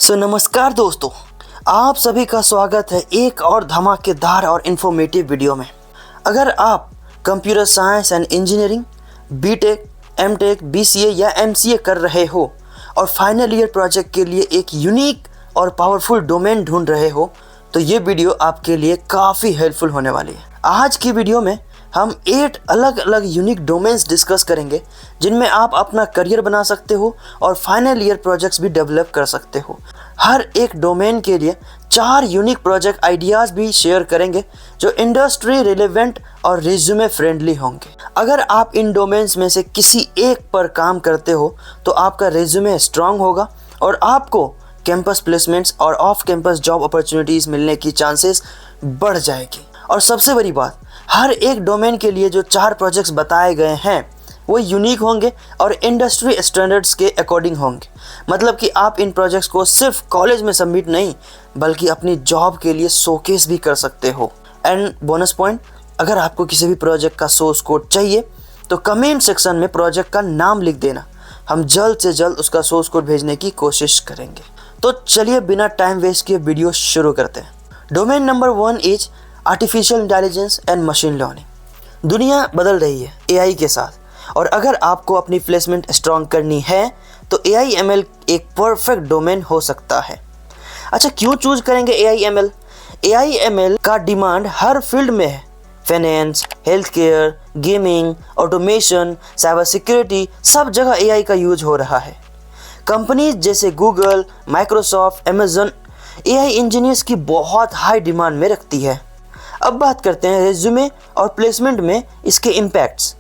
नमस्कार दोस्तों, आप सभी का स्वागत है एक और धमाकेदार और इन्फॉर्मेटिव वीडियो में। अगर आप computer science and engineering, BTech, MTech, BCA या एमसीए कर रहे हो और फाइनल ईयर प्रोजेक्ट के लिए एक यूनिक और पावरफुल डोमेन ढूंढ रहे हो, तो ये वीडियो आपके लिए काफ़ी हेल्पफुल होने वाली है। आज की वीडियो में हम 8 अलग अलग यूनिक डोमेन्स डिस्कस करेंगे जिनमें आप अपना करियर बना सकते हो और फाइनल ईयर प्रोजेक्ट्स भी डेवलप कर सकते हो। हर एक डोमेन के लिए 4 यूनिक प्रोजेक्ट आइडियाज़ भी शेयर करेंगे जो इंडस्ट्री रिलेवेंट और रिज्यूमे फ्रेंडली होंगे। अगर आप इन डोमेन्स में से किसी एक पर काम करते हो तो आपका रिज्यूमे स्ट्रांग होगा और आपको कैंपस प्लेसमेंट्स और ऑफ कैंपस जॉब अपॉर्चुनिटीज़ मिलने की चांसेस बढ़ जाएगी। और सबसे बड़ी बात, हर एक डोमेन के लिए जो 4 प्रोजेक्ट्स बताए गए हैं वो यूनिक होंगे और इंडस्ट्री स्टैंडर्ड्स के अकॉर्डिंग होंगे। मतलब कि आप इन प्रोजेक्ट्स को सिर्फ कॉलेज में सबमिट नहीं बल्कि अपनी जॉब के लिए शोकेस भी कर सकते हो। एंड बोनस पॉइंट, अगर आपको किसी भी प्रोजेक्ट का सोर्स कोड चाहिए तो कमेंट सेक्शन में प्रोजेक्ट का नाम लिख देना, हम जल्द से जल्द उसका सोर्स कोड भेजने की कोशिश करेंगे। तो चलिए बिना टाइम वेस्ट किए वीडियो शुरू करते हैं। Domain number 1 is artificial intelligence and machine learning. दुनिया बदल रही है एआई के साथ और अगर आपको अपनी प्लेसमेंट स्ट्रॉन्ग करनी है तो एआई एमएल एक परफेक्ट डोमेन हो सकता है। अच्छा, क्यों चूज करेंगे एआई एमएल? एआई एमएल का डिमांड हर फील्ड में है। Finance, health care, gaming, automation, cyber security, सब जगह एआई का यूज हो रहा है। कंपनीज जैसे Google, Microsoft, Amazon AI engineers की बहुत हाई डिमांड में रखती है। अब बात करते हैं रिज्यूमे और प्लेसमेंट में इसके इम्पैक्ट्स।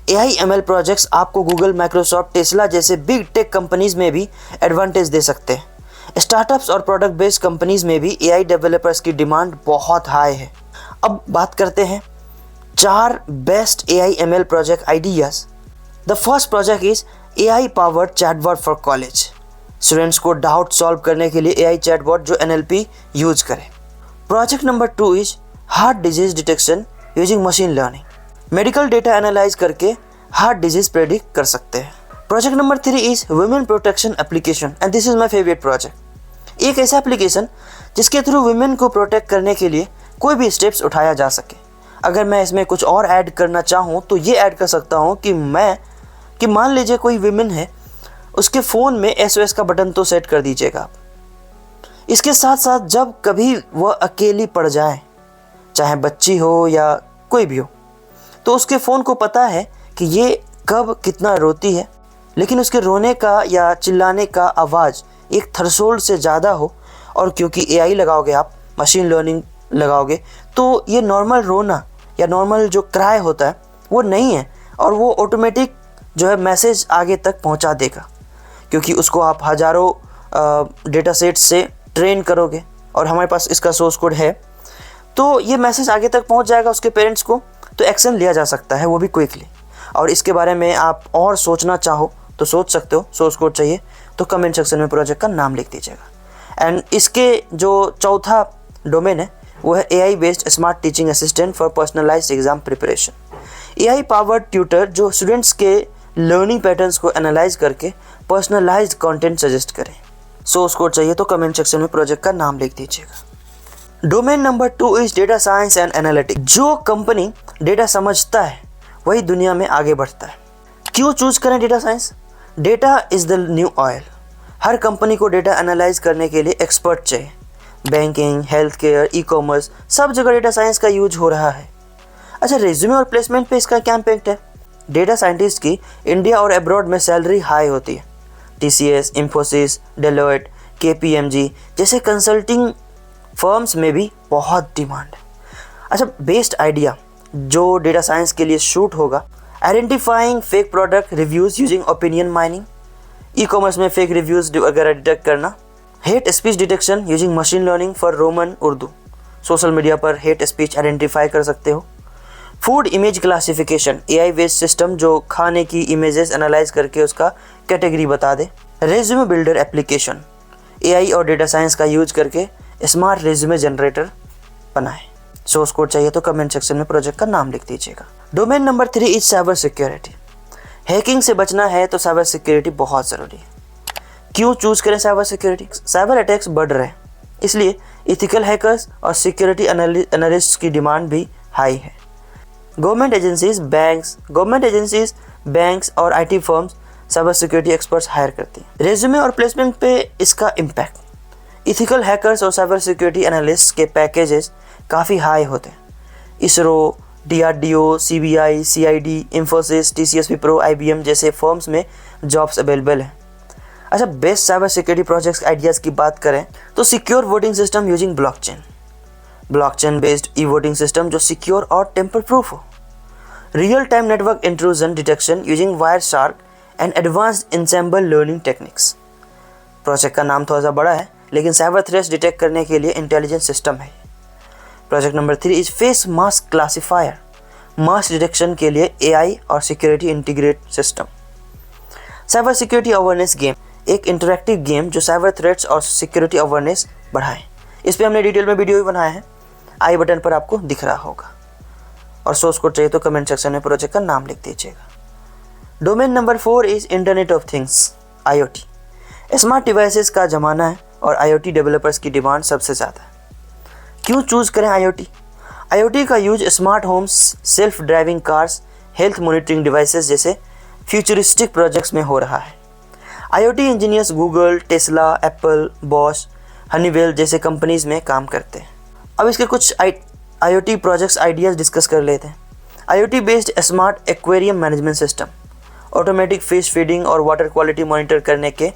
एआई एमएल प्रोजेक्ट्स आपको गूगल, माइक्रोसॉफ्ट, टेस्ला जैसे बिग टेक कंपनीज में भी एडवांटेज दे सकते हैं। स्टार्टअप्स और प्रोडक्ट बेस्ड कंपनीज में भी एआई डेवलपर्स की डिमांड बहुत हाई है। अब बात करते हैं 4 best AI ML project ideas. The first project is AI powered chatbot for college. Students को डाउट सॉल्व करने के लिए एआई चैटबॉट जो एनएलपी यूज करे। Project number 2 is heart disease detection using machine learning. Medical data analyse करके heart disease predict कर सकते हैं। Project number 3 is women protection application and this is my favourite project. एक ऐसा application जिसके through women को protect करने के लिए कोई भी स्टेप्स उठाया जा सके। अगर मैं इसमें कुछ और ऐड करना चाहूँ तो ये ऐड कर सकता हूँ कि मान लीजिए कोई वुमेन है, उसके फ़ोन में SOS का बटन तो सेट कर दीजिएगा आप। इसके साथ साथ जब कभी वह अकेली पड़ जाए, चाहे बच्ची हो या कोई भी हो, तो उसके फ़ोन को पता है कि ये कब कितना रोती है, लेकिन उसके रोने का या चिल्लाने का आवाज़ एक थ्रेशोल्ड से ज़्यादा हो। और क्योंकि एआई लगाओगे आप, मशीन लर्निंग लगाओगे, तो ये नॉर्मल रोना या नॉर्मल जो क्राई होता है वो नहीं है और वो ऑटोमेटिक जो है मैसेज आगे तक पहुंचा देगा, क्योंकि उसको आप हज़ारों डेटा सेट्स से ट्रेन करोगे और हमारे पास इसका सोर्स कोड है, तो ये मैसेज आगे तक पहुंच जाएगा उसके पेरेंट्स को, तो एक्शन लिया जा सकता है, वो भी क्विकली। और इसके बारे में आप और सोचना चाहो तो सोच सकते हो। सोर्स कोड चाहिए तो कमेंट सेक्शन में प्रोजेक्ट का नाम लिख दीजिएगा। एंड इसके जो चौथा डोमेन है वो है AI based smart teaching assistant for personalised exam preparation. AI powered tutor जो स्टूडेंट्स के लर्निंग पैटर्न्स को एनालाइज करके पर्सनलाइज्ड कंटेंट सजेस्ट करें। सोर्स कोड चाहिए तो कमेंट सेक्शन में प्रोजेक्ट का नाम लिख दीजिएगा। Domain number 2 is data science and analytics. जो कंपनी डेटा समझता है वही दुनिया में आगे बढ़ता है। क्यों चूज करें data science? Data is the new oil. Her company को डेटा एनालाइज करने के लिए एक्सपर्ट चाहिए। Banking, health care, e commerce, सब जगह डेटा साइंस का यूज हो रहा है। अच्छा, रिज्यूमे और प्लेसमेंट पे इसका क्या इम्पैक्ट है? डेटा साइंटिस्ट की इंडिया और अब्रॉड में सैलरी हाई होती है। TCS, इन्फोसिस, डेलोइट, KPMG जैसे कंसल्टिंग फर्म्स में भी बहुत डिमांड है। अच्छा, बेस्ट आइडिया जो डेटा साइंस के लिए शूट होगा, identifying fake product reviews using opinion mining. E commerce में फेक रिव्यूज़ वगैरह डिटेक्ट करना। Hate speech detection using machine learning for Roman Urdu. Social media पर हेट स्पीच आइडेंटिफाई कर सकते हो। Food image classification, AI based system जो खाने की इमेजेस एनालाइज करके उसका कैटेगरी बता दे। रेज्यूमे बिल्डर एप्लीकेशन, एआई और डेटा साइंस का यूज करके स्मार्ट रेज्यूमे जनरेटर बनाए। सोर्स कोड चाहिए तो कमेंट सेक्शन में प्रोजेक्ट का नाम लिख दीजिएगा। Domain number 3 is cyber security. Hacking से बचना है तो साइबर सिक्योरिटी बहुत ज़रूरी है। क्यों चूज करें साइबर सिक्योरिटी? साइबर अटैक्स बढ़ रहे हैं, इसलिए इथिकल हैकर्स और सिक्योरिटी एनालिस्ट की डिमांड भी हाई है। गवर्नमेंट एजेंसीज, बैंक्स और IT firms cyber security experts hire करती हैं। रेज्यूमे और प्लेसमेंट पे इसका इम्पैक्ट, इथिकल हैकर्स और साइबर सिक्योरिटी एनालिस्ट के पैकेजेस काफ़ी हाई होते हैं। ISRO, DRDO, CBI, CID, Infosys, TCS, Wipro, IBM जैसे फर्म्स में जॉब्स अवेलेबल हैं। अच्छा, best cyber security projects ideas की बात करें तो secure voting system using blockchain based e-voting system जो सिक्योर और टेम्पर प्रूफ हो। Real time network intrusion detection using Wireshark and advanced ensemble learning techniques. Project का नाम थोड़ा सा बड़ा है, लेकिन साइबर थ्रेट्स डिटेक्ट करने के लिए इंटेलिजेंट सिस्टम है। Project number 3 is face mask classifier, mask detection के लिए AI और security integrate system. Cyber security awareness game, एक इंटरैक्टिव गेम जो साइबर थ्रेट्स और सिक्योरिटी अवेयरनेस बढ़ाए। इस पर हमने डिटेल में वीडियो भी बनाया है, आई बटन पर आपको दिख रहा होगा। और सोर्स कोड चाहिए तो कमेंट सेक्शन में प्रोजेक्ट का नाम लिख दीजिएगा। Domain number 4 is internet of things, IoT। Smart devices का ज़माना है और IoT डेवलपर्स की डिमांड सबसे ज़्यादा है। क्यों चूज़ करें IoT? IoT का use smart homes, self driving cars, health monitoring devices जैसे फ्यूचरिस्टिक प्रोजेक्ट्स में हो रहा है। IoT engineers Google, Tesla, Apple, Bosch, Honeywell जैसे कंपनीज में काम करते हैं। अब इसके कुछ IoT प्रोजेक्ट्स आइडियाज़ डिस्कस कर लेते हैं। IoT based smart aquarium management system, automatic fish feeding और वाटर क्वालिटी मॉनिटर करने के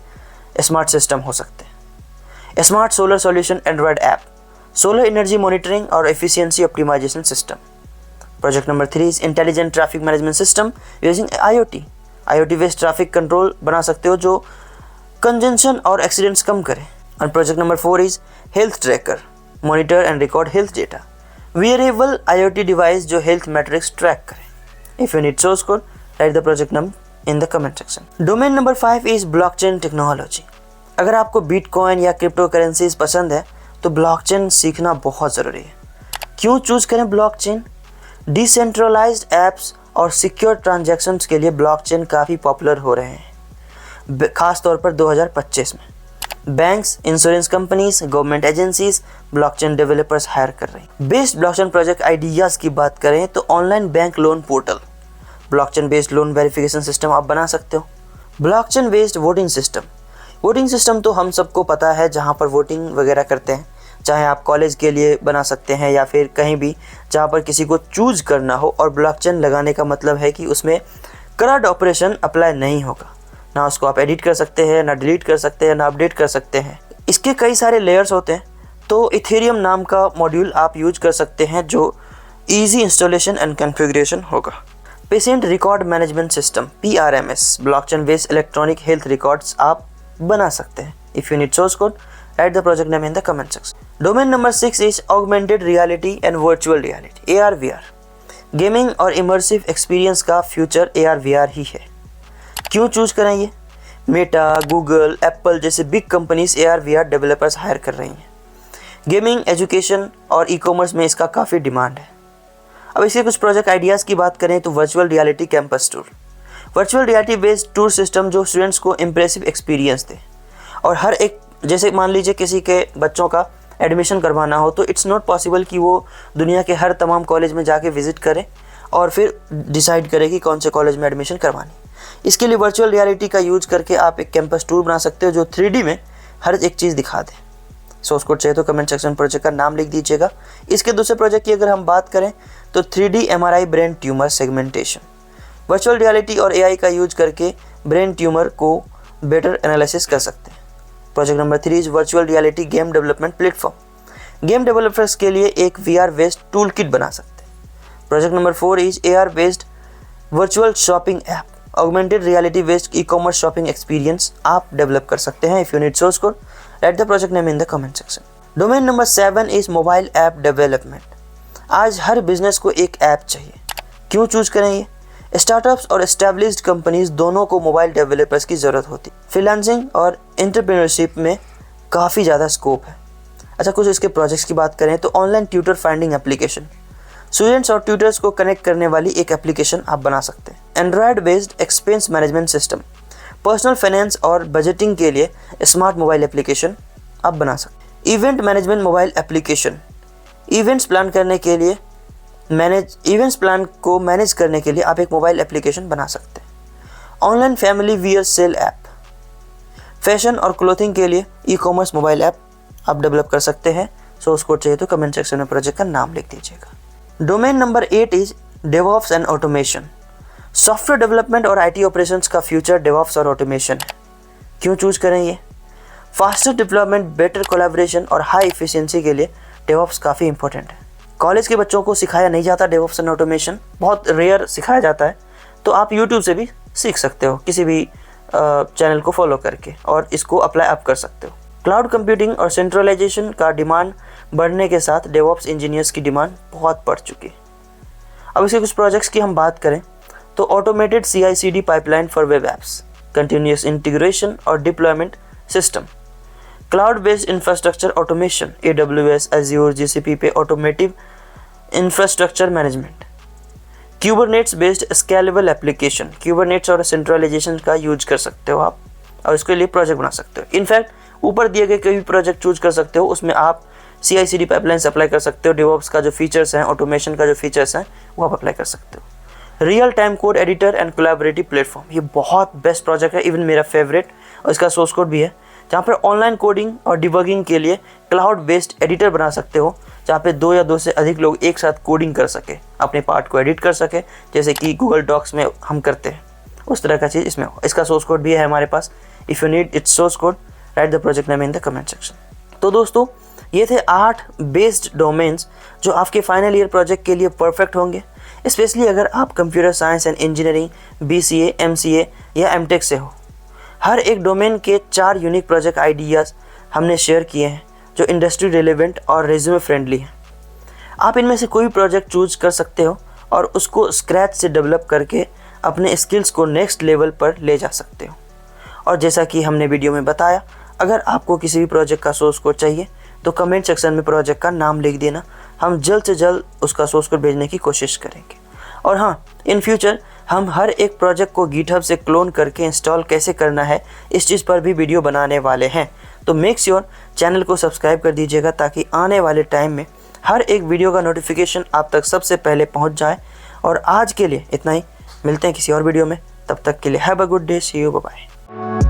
स्मार्ट सिस्टम हो सकते हैं। Smart solar solution android app, solar energy monitoring और efficiency optimisation system. Project number 3 is intelligent traffic management system using IoT based traffic control बना सकते हो जो कंजंक्शन और एक्सीडेंट्स कम करे। और project number 4 is health tracker, monitor and record health data, variable IoT device जो health matrix track करे। If you need source code, write the project number in the comment section. Domain number 5 is blockchain technology. अगर आपको bitcoin या crypto currencies पसंद है तो blockchain सीखना बहुत ज़रूरी है। क्यों चूज करें ब्लॉकचेन? डिसेंट्रलाइज्ड एप्स और सिक्योर ट्रांजैक्शंस के लिए ब्लॉकचेन काफ़ी पॉपुलर हो रहे हैं, खास तौर पर 2025 में। Banks, insurance companies, government agencies blockchain developers hire कर रही हैं। बेस्ड ब्लॉकचेन प्रोजेक्ट आइडियाज़ की बात करें तो online bank loan portal, blockchain based loan verification system आप बना सकते हो। ब्लॉकचेन बेस्ड वोटिंग सिस्टम तो हम सबको पता है, जहाँ पर वोटिंग वगैरह करते हैं, चाहे आप कॉलेज के लिए बना सकते हैं या फिर कहीं भी जहाँ पर किसी को चूज करना हो। और ब्लॉकचेन लगाने का मतलब है कि उसमें करंट ऑपरेशन अप्लाई नहीं होगा, ना उसको आप एडिट कर सकते हैं, ना डिलीट कर सकते हैं, ना अपडेट कर सकते हैं। इसके कई सारे लेयर्स होते हैं, तो इथेरियम नाम का मॉड्यूल आप यूज कर सकते हैं जो ईजी इंस्टॉलेशन एंड कॉन्फ़िगरेशन होगा। Patient record management system, PRMS, blockchain based electronic health records आप बना सकते हैं। If you need source code, write the project name in the comment section. Domain number 6 is augmented reality and virtual reality, AR/VR। Gaming और immersive experience का future AR/VR ही है। क्यों choose करें ये? मेटा, गूगल, एप्पल जैसे big companies AR/VR developers hire कर रही हैं। गेमिंग, एजुकेशन और ई-कॉमर्स में इसका काफ़ी डिमांड है। अब इसके कुछ प्रोजेक्ट आइडियाज़ की बात करें तो virtual reality campus tour, virtual reality based tour system जो स्टूडेंट्स को इम्प्रेसिव एक्सपीरियंस दे। और हर एक, जैसे मान लीजिए किसी के बच्चों का एडमिशन करवाना हो तो इट्स नॉट पॉसिबल कि वो दुनिया के हर तमाम कॉलेज में जाके विजिट करे और फिर डिसाइड करे कि कौन से कॉलेज में एडमिशन करवानी। इसके लिए वर्चुअल रियलिटी का यूज करके आप एक कैंपस टूर बना सकते हो जो 3D में हर एक चीज़ दिखा दे। सोर्स कोड चाहिए तो कमेंट सेक्शन प्रोजेक्ट का नाम लिख दीजिएगा। इसके दूसरे प्रोजेक्ट की अगर हम बात करें तो 3D MRI brain tumour segmentation, virtual reality और AI का यूज करके ब्रेन ट्यूमर को बेटर एनालिसिस कर सकते हैं। Project number 3 is virtual reality game development platform, game developers के लिए एक VR बेस्ड टूल किट बना सकते हैं। Project number 4 is AR based virtual shopping app, augmented reality based e-commerce shopping experience आप डेवलप कर सकते हैं। If you need source code, write the project name in the comment section. Domain number 7 is mobile app development. आज हर business को एक app चाहिए। क्यों चूज करें ये? स्टार्टअप्स और एस्टैब्लिश्ड कंपनीज दोनों को मोबाइल डेवलपर्स की ज़रूरत होती है। फ्रीलांसिंग और एंटरप्रेन्योरशिप में काफ़ी ज़्यादा स्कोप है। अच्छा, कुछ इसके प्रोजेक्ट्स की बात करें तो online tutor finding application, students और ट्यूटर्स को कनेक्ट करने वाली एक एप्लीकेशन आप बना सकते हैं। Android based expense management system, personal finance और बजटिंग के लिए स्मार्ट मोबाइल एप्लीकेशन आप बना सकते हैं। Event management mobile application, events plan को मैनेज करने के लिए आप एक मोबाइल एप्लीकेशन बना सकते हैं। Online family wear sale app, fashion और क्लोथिंग के लिए ई कॉमर्स मोबाइल ऐप आप डेवलप कर सकते हैं। सोर्स कोड चाहिए तो कमेंट सेक्शन में प्रोजेक्ट का नाम लिख दीजिएगा। Domain number 8 is DevOps and automation. Software development और आईटी ऑपरेशंस का फ्यूचर डेवऑप्स और ऑटोमेशन है। क्यों चूज करें ये? फास्टर डिप्लॉयमेंट, बेटर कोलैबोरेशन और हाई एफिशिएंसी के लिए डेवऑप्स काफ़ी इंपॉर्टेंट है। कॉलेज के बच्चों को सिखाया नहीं जाता डेवऑप्स एंड ऑटोमेशन, बहुत रेयर सिखाया जाता है, तो आप यूट्यूब से भी सीख सकते हो किसी भी चैनल को फॉलो करके, और इसको अप्लाई आप कर सकते हो। क्लाउड कंप्यूटिंग और सेंट्रलाइजेशन का डिमांड बढ़ने के साथ डेवऑप्स इंजीनियर्स की डिमांड बहुत बढ़ चुकी है। अब इसके कुछ प्रोजेक्ट्स की हम बात करें तो automated CI/CD pipeline for web apps, continuous integration और deployment system, cloud based infrastructure automation, AWS, Azure, GCP पे automotive infrastructure management, Kubernetes based scalable application, Kubernetes और सेंट्रलाइजेशन का यूज कर सकते हो आप और इसके लिए प्रोजेक्ट बना सकते हो। इनफैक्ट ऊपर दिए गए कोई भी प्रोजेक्ट चूज कर सकते हो, उसमें आप CI/CD पाइपलाइन अप्लाई कर सकते हो, डेवऑप्स का जो फीचर्स हैं, ऑटोमेशन का जो फीचर्स हैं वो आप अप्लाई कर सकते हो। Real time code editor and collaborative platform, ये बहुत बेस्ट प्रोजेक्ट है, इवन मेरा फेवरेट, और इसका सोर्स कोड भी है, जहाँ पर ऑनलाइन कोडिंग और डिबगिंग के लिए क्लाउड बेस्ड एडिटर बना सकते हो, जहाँ पे 2 या 2 से अधिक लोग एक साथ कोडिंग कर सके, अपने पार्ट को एडिट कर सके, जैसे कि गूगल डॉक्स में हम करते हैं, उस तरह का चीज़ इसमें हो। इसका सोर्स कोड भी है हमारे पास। If you need its source code, write the project name in the comment section. तो दोस्तों, ये थे 8 बेस्ड डोमेन्स जो आपके फाइनल ईयर प्रोजेक्ट के लिए परफेक्ट होंगे, स्पेशली अगर आप computer science and engineering, BCA, MCA या MTech से हो। हर एक डोमेन के 4 यूनिक प्रोजेक्ट आइडियाज़ हमने शेयर किए हैं जो इंडस्ट्री रिलेवेंट और रेज्यूमे फ्रेंडली हैं। आप इनमें से कोई भी प्रोजेक्ट चूज कर सकते हो और उसको स्क्रैच से डेवलप करके अपने स्किल्स को नेक्स्ट लेवल पर ले जा सकते हो। और जैसा कि हमने वीडियो में बताया, अगर आपको किसी भी प्रोजेक्ट का सोर्स कोड चाहिए तो कमेंट सेक्शन में प्रोजेक्ट का नाम लिख देना, हम जल्द से जल्द उसका सोर्स कोड भेजने की कोशिश करेंगे। और हाँ, इन फ्यूचर हम हर एक प्रोजेक्ट को गिटहब से क्लोन करके इंस्टॉल कैसे करना है, इस चीज़ पर भी वीडियो बनाने वाले हैं। तो मेक श्योर चैनल को सब्सक्राइब कर दीजिएगा ताकि आने वाले टाइम में हर एक वीडियो का नोटिफिकेशन आप तक सबसे पहले पहुंच जाए। और आज के लिए इतना ही, मिलते हैं किसी और वीडियो में, तब तक के लिए have a good day, see you, bye bye.